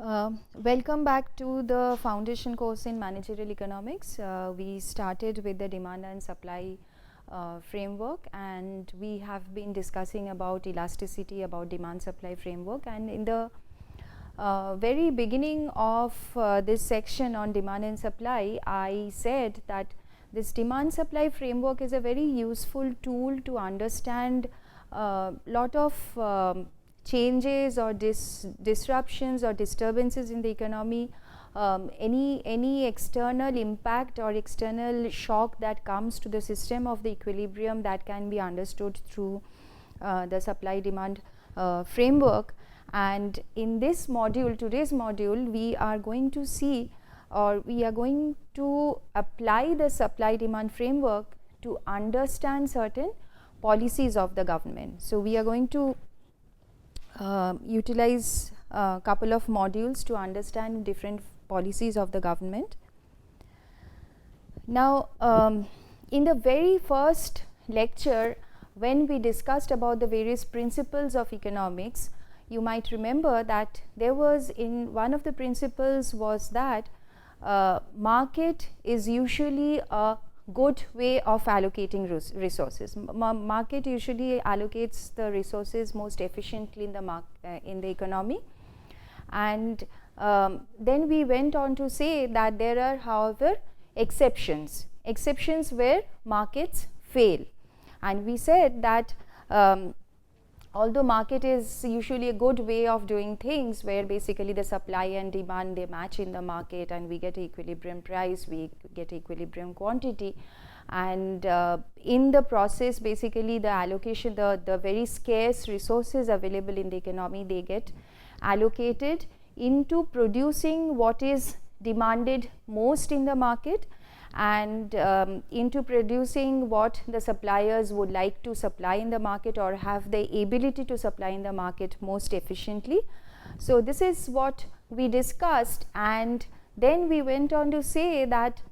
Welcome back to the foundation course in managerial economics. We started with the demand and supply framework, and we have been discussing about elasticity, about demand supply framework, and in the very beginning of this section on demand and supply, I said that this demand supply framework is a very useful tool to understand lot of changes or disruptions or disturbances in the economy, any external impact or external shock that comes to the system of the equilibrium, that can be understood through the supply demand framework. And in this module, today's module, we are going to see, or we are going to apply the supply demand framework to understand certain policies of the government. So we are going to utilize a couple of modules to understand different policies of the government. Now, in the very first lecture, when we discussed about the various principles of economics, you might remember that there was, in one of the principles was that market is usually a good way of allocating resources. Market usually allocates the resources most efficiently in the economy, and then we went on to say that there are, however, exceptions where markets fail, and we said that although market is usually a good way of doing things, where basically the supply and demand, they match in the market and we get equilibrium price, we get equilibrium quantity, and in the process basically the allocation, the very scarce resources available in the economy, they get allocated into producing what is demanded most in the market, and into producing what the suppliers would like to supply in the market or have the ability to supply in the market most efficiently. So this is what we discussed, and then we went on to say that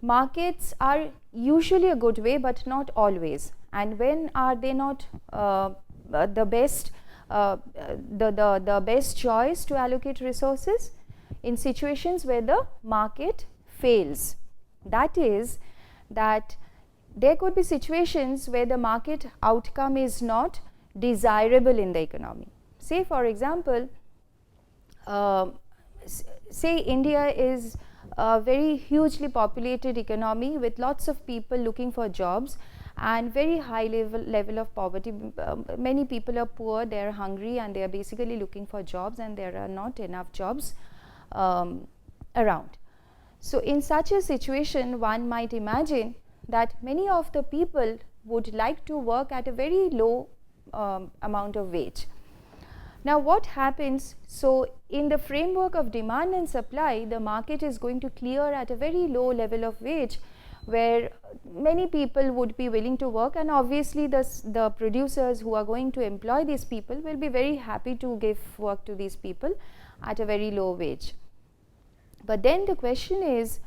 markets are usually a good way but not always. And when are they not the best the best choice to allocate resources? In situations where the market fails. That is, that there could be situations where the market outcome is not desirable in the economy. Say for example, say India is a very hugely populated economy with lots of people looking for jobs and very high level of poverty. Many people are poor, they are hungry, and they are basically looking for jobs, and there are not enough jobs around. So in such a situation, one might imagine that many of the people would like to work at a very low amount of wage. Now what happens? So in the framework of demand and supply, the market is going to clear at a very low level of wage, where many people would be willing to work, and obviously the producers who are going to employ these people will be very happy to give work to these people at a very low wage. But then the question is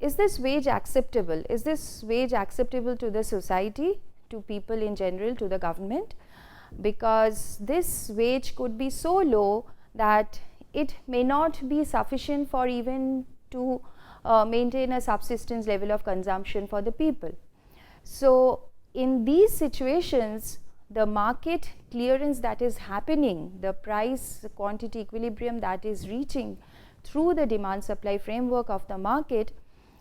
this wage acceptable? Is this wage acceptable to the society, to people in general, to the government? Because this wage could be so low that it may not be sufficient for even to maintain a subsistence level of consumption for the people. So in these situations, the market clearance that is happening, the price quantity equilibrium that is reaching through the demand supply framework of the market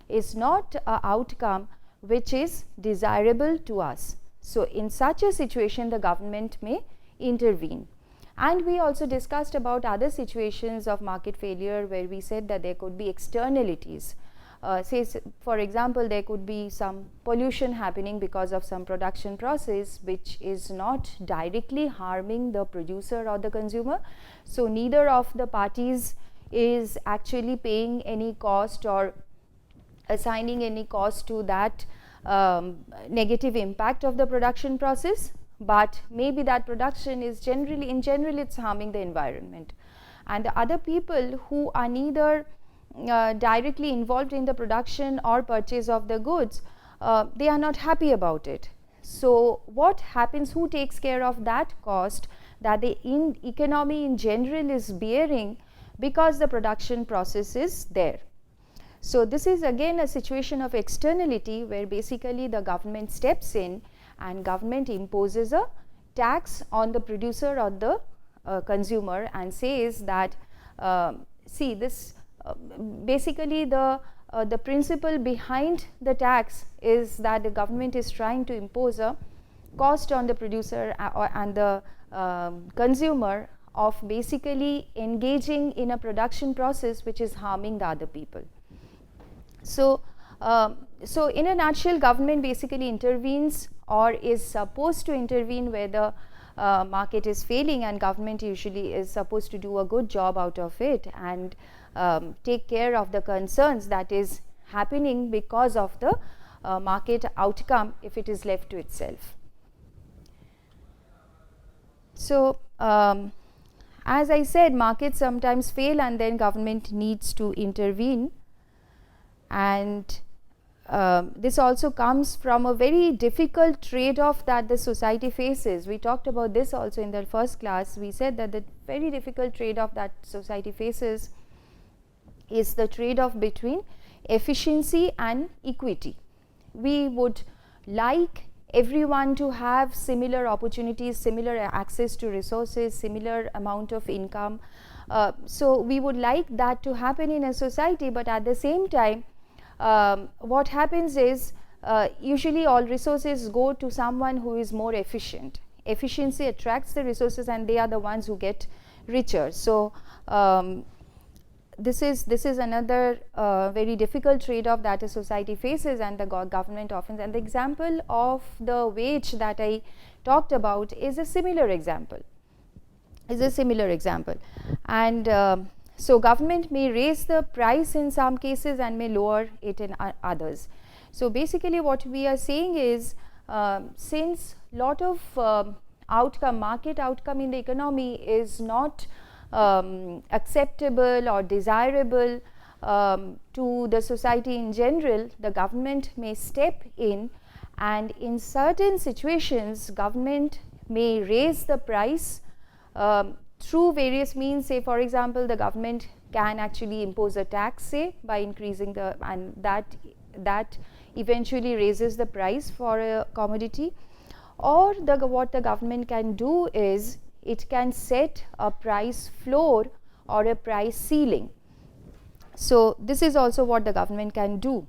is not an outcome which is desirable to us. So in such a situation, the government may intervene. And we also discussed about other situations of market failure, where we said that there could be externalities. Say for example, there could be some pollution happening because of some production process which is not directly harming the producer or the consumer. So neither of the parties is actually paying any cost or assigning any cost to that negative impact of the production process, but maybe that production is in general it's harming the environment, and the other people who are neither directly involved in the production or purchase of the goods, they are not happy about it. So what happens? Who takes care of that cost that the economy in general is bearing because the production process is there. So this is again a situation of externality where basically the government steps in and government imposes a tax on the producer or the consumer and says that see this basically the principle behind the tax is that the government is trying to impose a cost on the producer and the consumer of basically engaging in a production process which is harming the other people. So, so in a nutshell, government basically intervenes or is supposed to intervene where the market is failing, and government usually is supposed to do a good job out of it and take care of the concerns that is happening because of the market outcome if it is left to itself. So, as I said, markets sometimes fail and then government needs to intervene, and this also comes from a very difficult trade-off that the society faces. We talked about this also in the first class. We said that the very difficult trade-off that society faces is the trade-off between efficiency and equity. We would like everyone to have similar opportunities, similar access to resources, similar amount of income. So we would like that to happen in a society, but at the same time, what happens is usually all resources go to someone who is more efficient. Efficiency attracts the resources and they are the ones who get richer. So this is another very difficult trade-off that a society faces, and the government often, and the example of the wage that I talked about is a similar example, and so government may raise the price in some cases and may lower it in others. So basically what we are saying is since lot of market outcome in the economy is not acceptable or desirable to the society in general, the government may step in, and in certain situations government may raise the price through various means. Say for example, the government can actually impose a tax, say by increasing the, and that eventually raises the price for a commodity, or what the government can do is it can set a price floor or a price ceiling. So this is also what the government can do,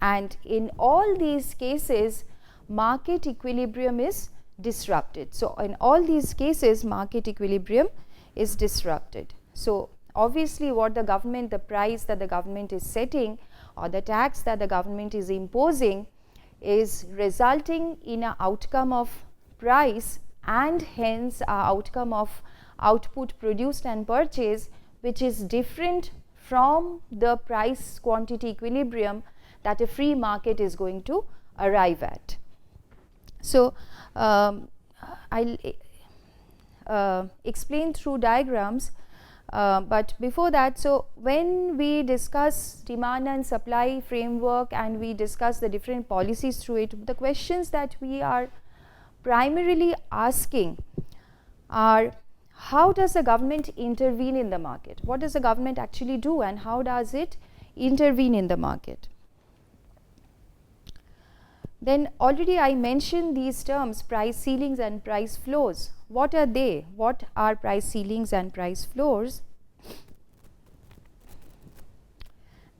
and in all these cases market equilibrium is disrupted. So in all these cases market equilibrium is disrupted. So obviously what the government, the price that the government is setting or the tax that the government is imposing is resulting in an outcome of price and hence a outcome of output produced and purchased which is different from the price quantity equilibrium that a free market is going to arrive at. So I'll explain through diagrams, but before that, so when we discuss demand and supply framework and we discuss the different policies through it, the questions that we are primarily asking are, how does the government intervene in the market? What does the government actually do and how does it intervene in the market? Then already I mentioned these terms, price ceilings and price floors. What are they? What are price ceilings and price floors?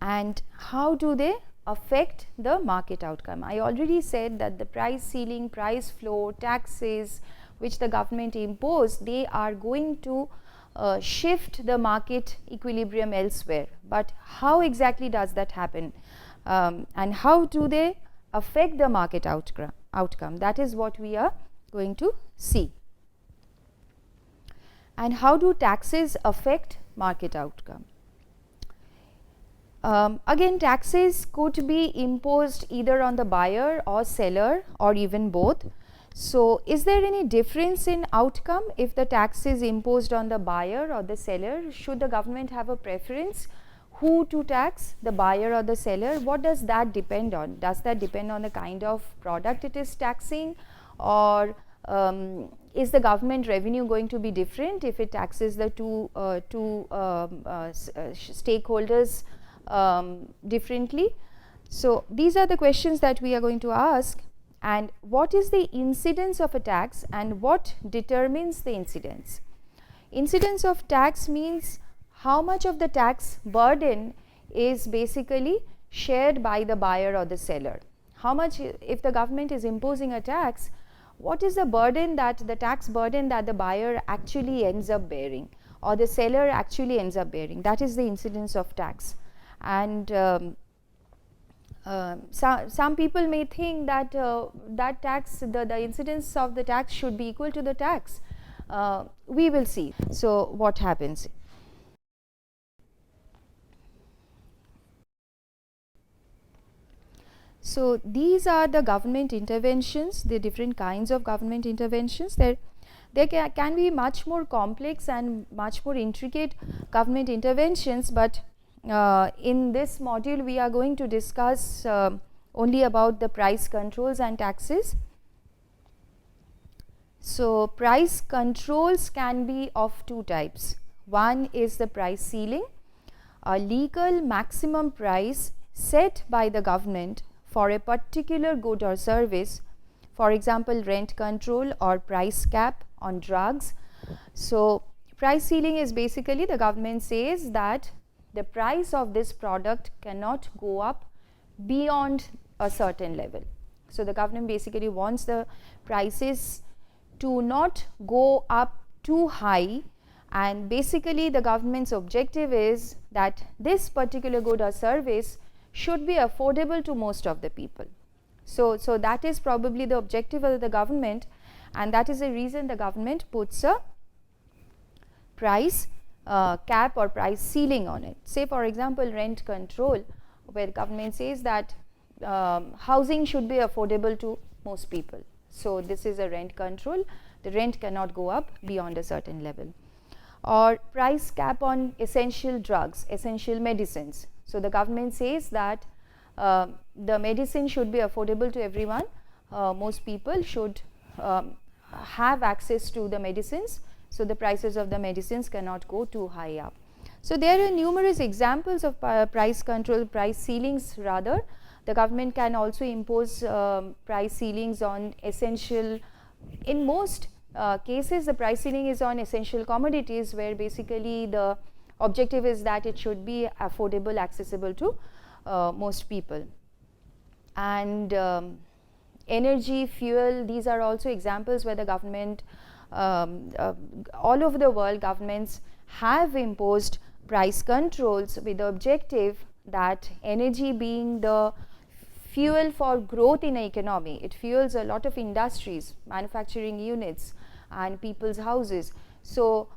And how do they affect the market outcome? I already said that the price ceiling, price floor, taxes which the government impose, they are going to shift the market equilibrium elsewhere. But how exactly does that happen? And how do they affect the market outcome? That is what we are going to see. And how do taxes affect market outcome? Again, taxes could be imposed either on the buyer or seller or even both. So is there any difference in outcome if the tax is imposed on the buyer or the seller? Should the government have a preference who to tax, the buyer or the seller? What does that depend on? Does that depend on the kind of product it is taxing, or is the government revenue going to be different if it taxes the two stakeholders differently? So these are the questions that we are going to ask. And what is the incidence of a tax and what determines the incidence? Incidence of tax means how much of the tax burden is basically shared by the buyer or the seller. How much, if the government is imposing a tax, what is the burden, that the tax burden that the buyer actually ends up bearing or the seller actually ends up bearing? That is the incidence of tax. And some people may think that that tax, the incidence of the tax should be equal to the tax. We will see. So what happens? So these are the government interventions, the different kinds of government interventions. There can be much more complex and much more intricate government interventions, but in this module we are going to discuss only about the price controls and taxes. So price controls can be of two types. One is the price ceiling, a legal maximum price set by the government for a particular good or service, for example rent control or price cap on drugs. So price ceiling is basically the government says that the price of this product cannot go up beyond a certain level. So the government basically wants the prices to not go up too high, and basically the government's objective is that this particular good or service should be affordable to most of the people. So that is probably the objective of the government, and that is the reason the government puts a price cap or price ceiling on it. Say for example rent control, where the government says that housing should be affordable to most people. So this is a rent control, the rent cannot go up beyond a certain level. Or price cap on essential drugs, essential medicines. So the government says that the medicine should be affordable to everyone, most people should have access to the medicines, so the prices of the medicines cannot go too high up. So there are numerous examples of price control, price ceilings rather. The government can also impose price ceilings on essential, in most cases the price ceiling is on essential commodities, where basically the objective is that it should be affordable, accessible to most people. And energy, fuel, these are also examples where the government, all over the world governments have imposed price controls with the objective that energy being the fuel for growth in an economy, it fuels a lot of industries, manufacturing units and people's houses. So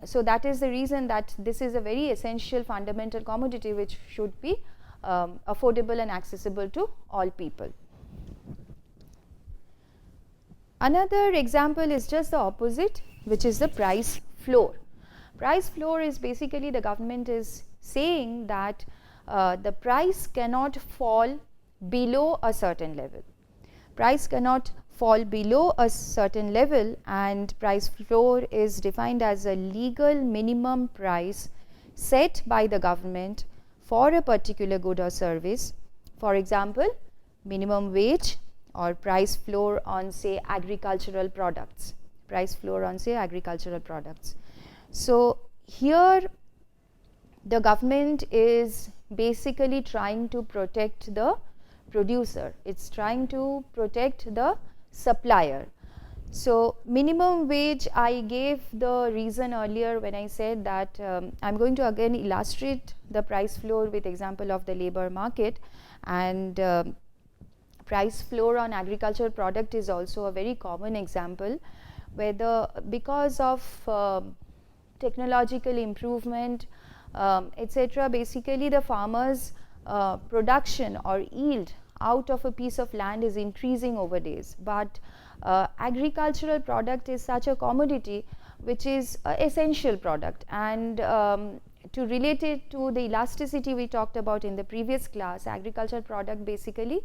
so that is the reason that this is a very essential fundamental commodity which should be affordable and accessible to all people. Another example is just the opposite, which is the price floor. Price floor is basically the government is saying that the price cannot fall below a certain level. Price cannot fall below a certain level, and price floor is defined as a legal minimum price set by the government for a particular good or service. For example, minimum wage, or price floor on say agricultural products, price floor on say agricultural products. So here the government is basically trying to protect the producer, it's trying to protect the supplier. So minimum wage, I gave the reason earlier when I said that I'm going to again illustrate the price floor with example of the labor market, and price floor on agricultural product is also a very common example, where because of technological improvement etc., basically the farmers production or yield out of a piece of land is increasing over days, but agricultural product is such a commodity which is an essential product. And to relate it to the elasticity we talked about in the previous class, agricultural product basically,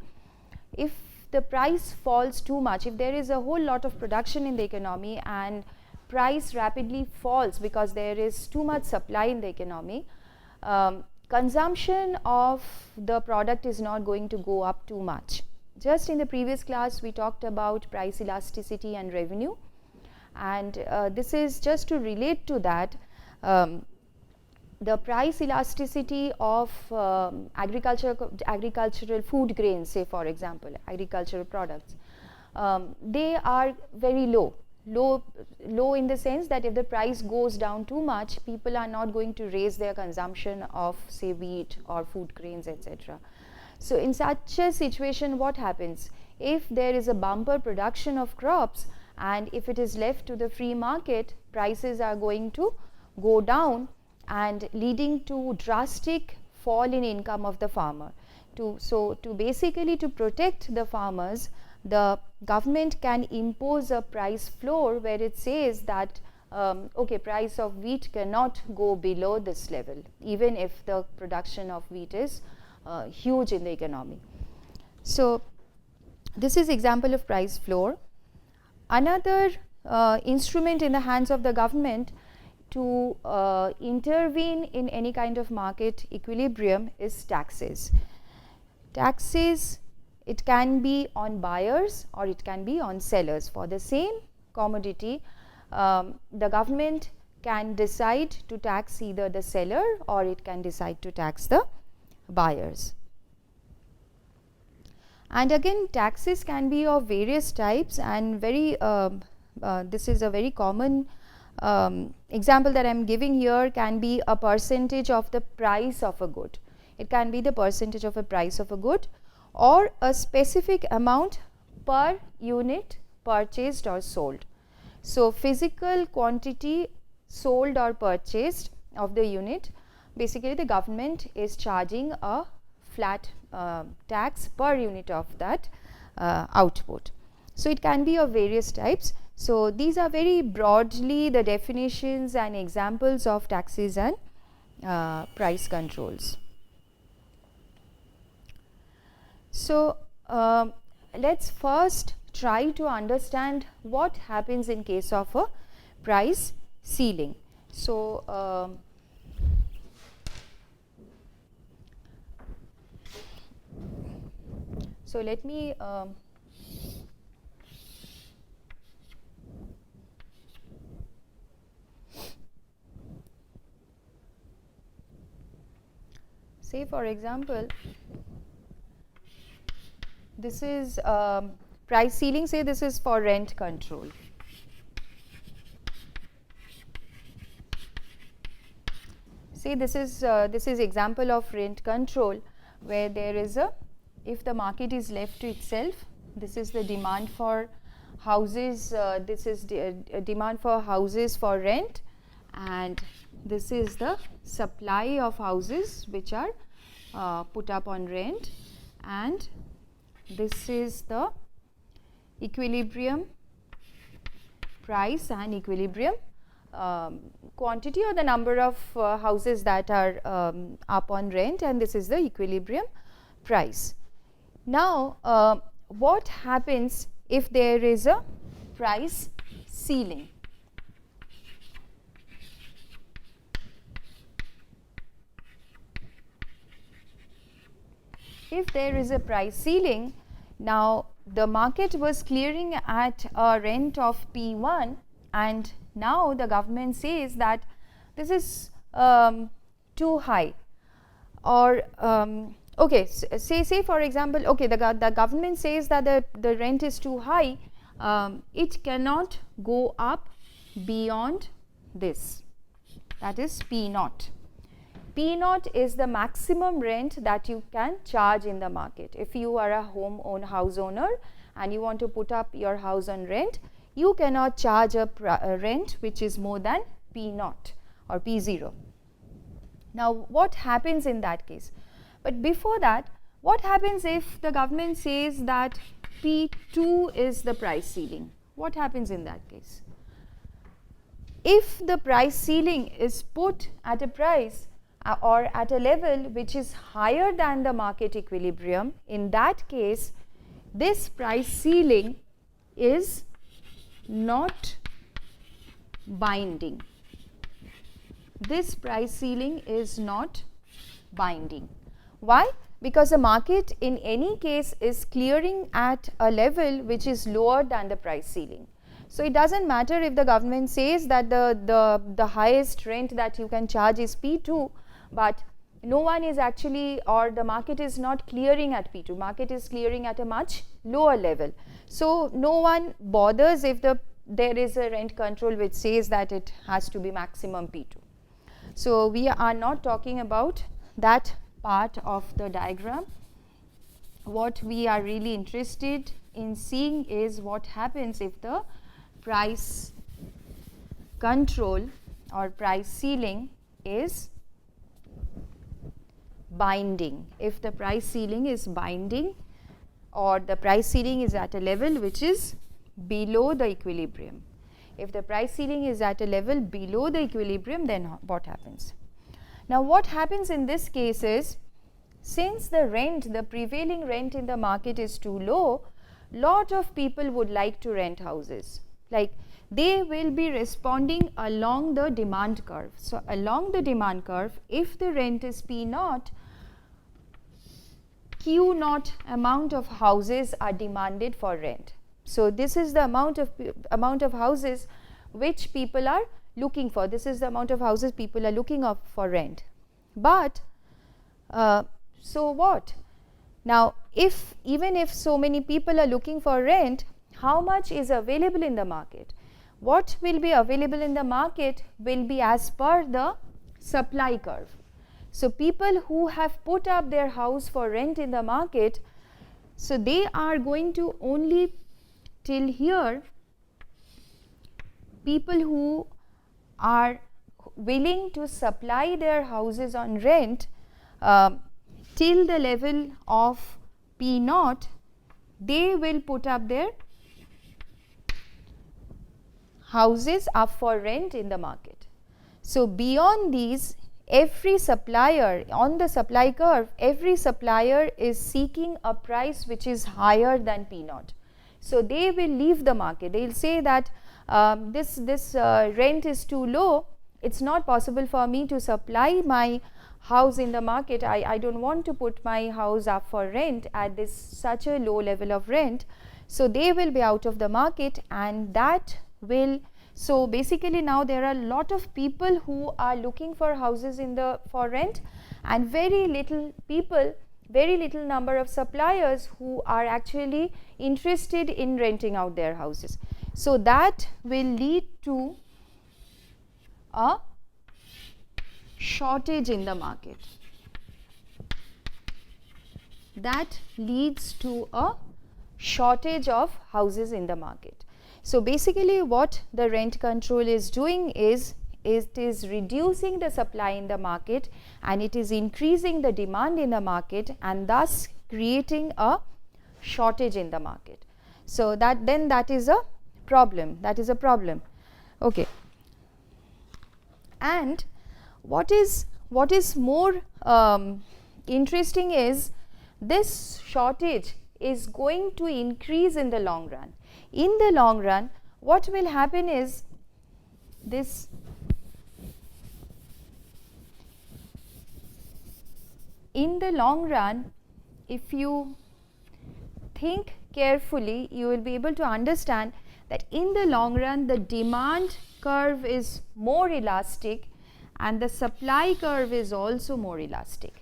if the price falls too much, if there is a whole lot of production in the economy and price rapidly falls because there is too much supply in the economy, consumption of the product is not going to go up too much. Just in the previous class we talked about price elasticity and revenue, and this is just to relate to that. The price elasticity of agricultural food grains, say for example agricultural products, they are very low in the sense that if the price goes down too much, people are not going to raise their consumption of, say, wheat or food grains, etc. So in such a situation, what happens? If there is a bumper production of crops and if it is left to the free market, prices are going to go down and leading to drastic fall in income of the farmer. So to basically to protect the farmers, the government can impose a price floor where it says that okay, price of wheat cannot go below this level, even if the production of wheat is huge in the economy. So this is example of price floor. Another instrument in the hands of the government to intervene in any kind of market equilibrium is taxes. Taxes, it can be on buyers or it can be on sellers. For the same commodity, the government can decide to tax either the seller or it can decide to tax the buyers. And again, taxes can be of various types, and very this is a very common example that I am giving here can be a percentage of the price of a good. It can be the percentage of a price of a good or a specific amount per unit purchased or sold. So physical quantity sold or purchased of the unit, basically the government is charging a flat tax per unit of that output. So it can be of various types. So these are very broadly the definitions and examples of taxes and price controls. So let's first try to understand what happens in case of a price ceiling. So let me say for example, this is price ceiling, say this is for rent control. Say this is example of rent control where there is a, if the market is left to itself, this is the demand for houses, this is demand for houses for rent, and this is the supply of houses which are put up on rent, and this is the equilibrium price and equilibrium quantity or the number of houses that are up on rent, and this is the equilibrium price. Now what happens if there is a price ceiling? If there is a price ceiling, now the market was clearing at a rent of P1 and now the government says that this is too high, or okay, say for example, okay, the government says that the rent is too high, it cannot go up beyond this, that is P0. P0 is the maximum rent that you can charge in the market. If you are a house owner and you want to put up your house on rent, you cannot charge a rent which is more than P0 or P0. Now what happens in that case? But before that, what happens if the government says that P2 is the price ceiling? What happens in that case? If the price ceiling is put at a price or at a level which is higher than the market equilibrium, in that case this price ceiling is not binding. This price ceiling is not binding. Why? Because the market in any case is clearing at a level which is lower than the price ceiling. So it doesn't matter if the government says that the highest rent that you can charge is P2, but no one is actually, or the market is not clearing at P2, market is clearing at a much lower level. So no one bothers if there is a rent control which says that it has to be maximum P2. So we are not talking about that part of the diagram. What we are really interested in seeing is what happens if the price control or price ceiling is binding. If the price ceiling is binding, or the price ceiling is at a level which is below the equilibrium. If the price ceiling is at a level below the equilibrium, then what happens? Now what happens in this case is, since the prevailing rent in the market is too low, lot of people would like to rent houses. Like, they will be responding along the demand curve. So along the demand curve, if the rent is P0, Q0 amount of houses are demanded for rent. So this is the amount of houses which people are looking for. This is the amount of houses people are looking up for rent. But so what? Now, even if so many people are looking for rent, how much is available in the market? What will be available in the market will be as per the supply curve. So people who have put up their house for rent in the market, so they are going to only till here, people who are willing to supply their houses on rent till the level of P0, they will put up their houses up for rent in the market. So beyond these, every supplier on the supply curve, every supplier is seeking a price which is higher than P0. So they will leave the market. They will say that this rent is too low. It's not possible for me to supply my house in the market. I don't want to put my house up for rent at such a low level of rent. So they will be out of the market, and that will, so basically now there are a lot of people who are looking for houses for rent, and very little number of suppliers who are actually interested in renting out their houses. So that will lead to a shortage in the market. That leads to a shortage of houses in the market. So basically what the rent control is doing is it is reducing the supply in the market, and it is increasing the demand in the market, and thus creating a shortage in the market. So that is a problem. Okay. And what is more interesting is, this shortage is going to increase in the long run. In the long run, what will happen is this in the long run, if you think carefully, you will be able to understand that in the long run the demand curve is more elastic and the supply curve is also more elastic.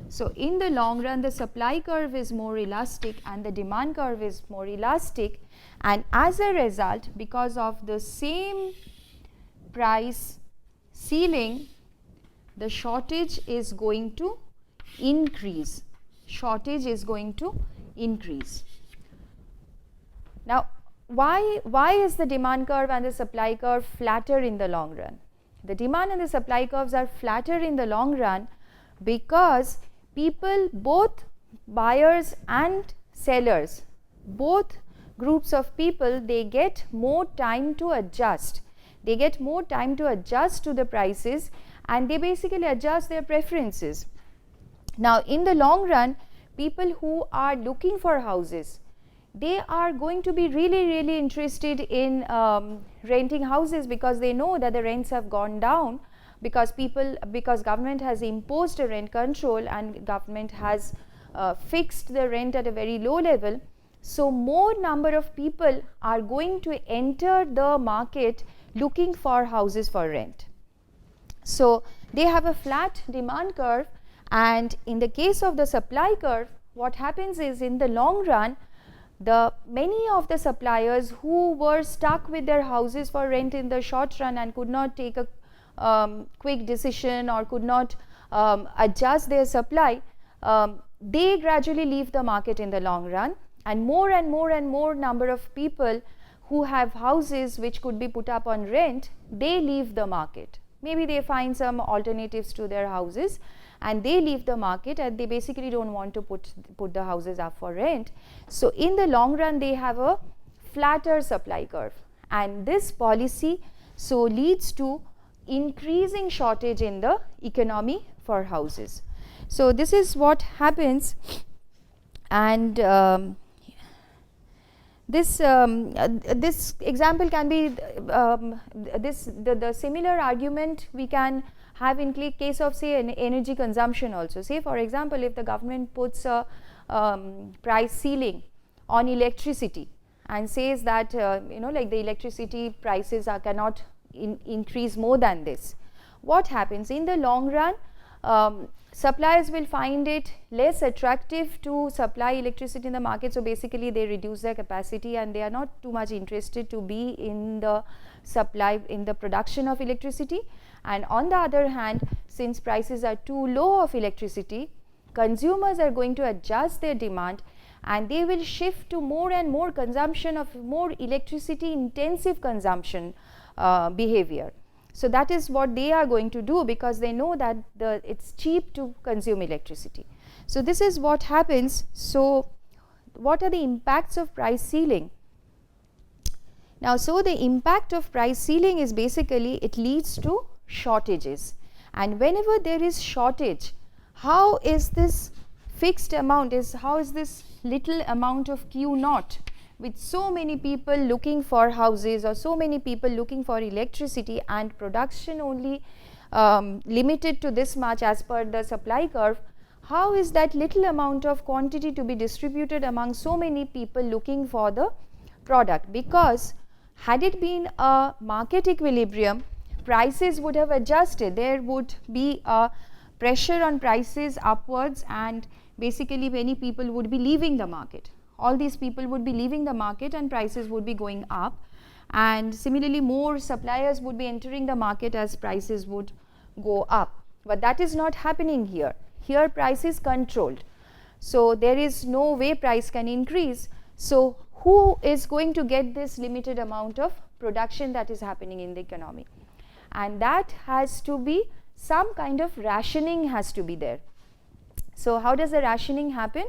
So in the long run the supply curve is more elastic and the demand curve is more elastic, and as a result, because of the same price ceiling, the shortage is going to increase. Now why is the demand curve and the supply curve flatter in the long run? The demand and the supply curves are flatter in the long run because people, both buyers and sellers, both groups of people, they get more time to adjust. They get more time to adjust to the prices, and they basically adjust their preferences. Now in the long run, people who are looking for houses, they are going to be really interested in renting houses, because they know that the rents have gone down, because government has imposed a rent control and government has fixed the rent at a very low level. So more number of people are going to enter the market looking for houses for rent. So they have a flat demand curve, and in the case of the supply curve, what happens is, in the long run, many of the suppliers who were stuck with their houses for rent in the short run and could not take a quick decision or could not adjust their supply, they gradually leave the market in the long run, and more number of people who have houses which could be put up on rent, they leave the market. Maybe they find some alternatives to their houses and they leave the market, and they basically don't want to put the houses up for rent. So in the long run, they have a flatter supply curve, and this policy so leads to increasing shortage in the economy for houses. So this is what happens, and this example can be the similar argument we can have in case of, say, an energy consumption also. Say, for example, if the government puts a price ceiling on electricity and says that like the electricity prices cannot increase more than this, what happens in the long run? Suppliers will find it less attractive to supply electricity in the market, so basically they reduce their capacity and they are not too much interested to be in the production of electricity. And on the other hand, since prices are too low of electricity, consumers are going to adjust their demand and they will shift to more and more consumption of more electricity intensive consumption behavior. So that is what they are going to do, because they know that it's cheap to consume electricity. So this is what happens. So what are the impacts of price ceiling? Now, so the impact of price ceiling is basically it leads to shortages, and whenever there is shortage, how is this fixed amount, how is this little amount of Q naught, with so many people looking for houses or so many people looking for electricity and production only limited to this much as per the supply curve, how is that little amount of quantity to be distributed among so many people looking for the product? Because had it been a market equilibrium, prices would have adjusted. There would be a pressure on prices upwards, and basically many people would be leaving the market. All these people would be leaving the market and prices would be going up, and similarly more suppliers would be entering the market as prices would go up. But that is not happening here. Here price is controlled, so there is no way price can increase. So who is going to get this limited amount of production that is happening in the economy? And that has to be some kind of rationing has to be there. So how does the rationing happen?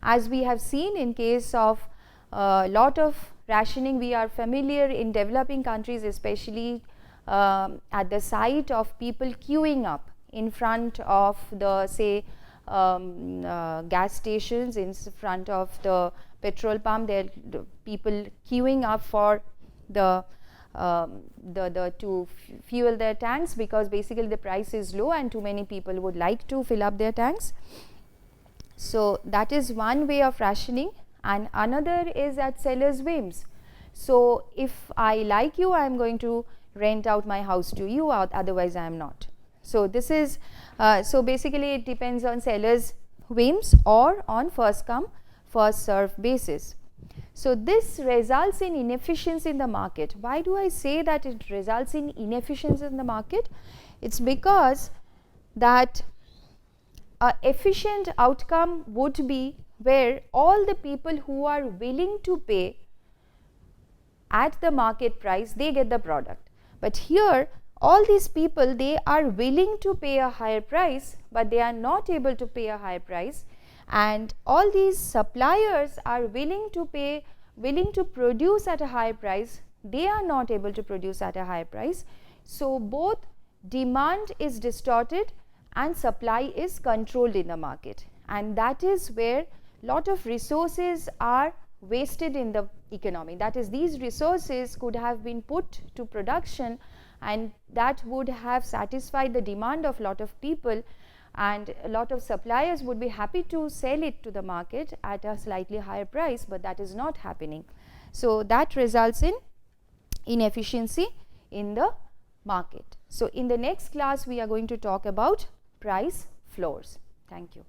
As we have seen in case of a lot of rationing, we are familiar in developing countries, especially at the sight of people queuing up in front of the, say, gas stations, in front of the petrol pump. There are people queuing up for to fuel their tanks, because basically the price is low and too many people would like to fill up their tanks. So that is one way of rationing, and another is at seller's whims. So if I like you, I am going to rent out my house to you, otherwise I am not. So this is so basically it depends on seller's whims or on first come first serve basis. So this results in inefficiency in the market. Why do I say that it results in inefficiency in the market? It's because that an efficient outcome would be where all the people who are willing to pay at the market price, they get the product. But here all these people, they are willing to pay a higher price, but they are not able to pay a higher price, and all these suppliers are willing to pay, willing to produce at a higher price, they are not able to produce at a higher price. So both demand is distorted and supply is controlled in the market, and that is where lot of resources are wasted in the economy. That is, these resources could have been put to production, and that would have satisfied the demand of lot of people, and a lot of suppliers would be happy to sell it to the market at a slightly higher price, but that is not happening. So that results in inefficiency in the market. So in the next class we are going to talk about price floors. Thank you.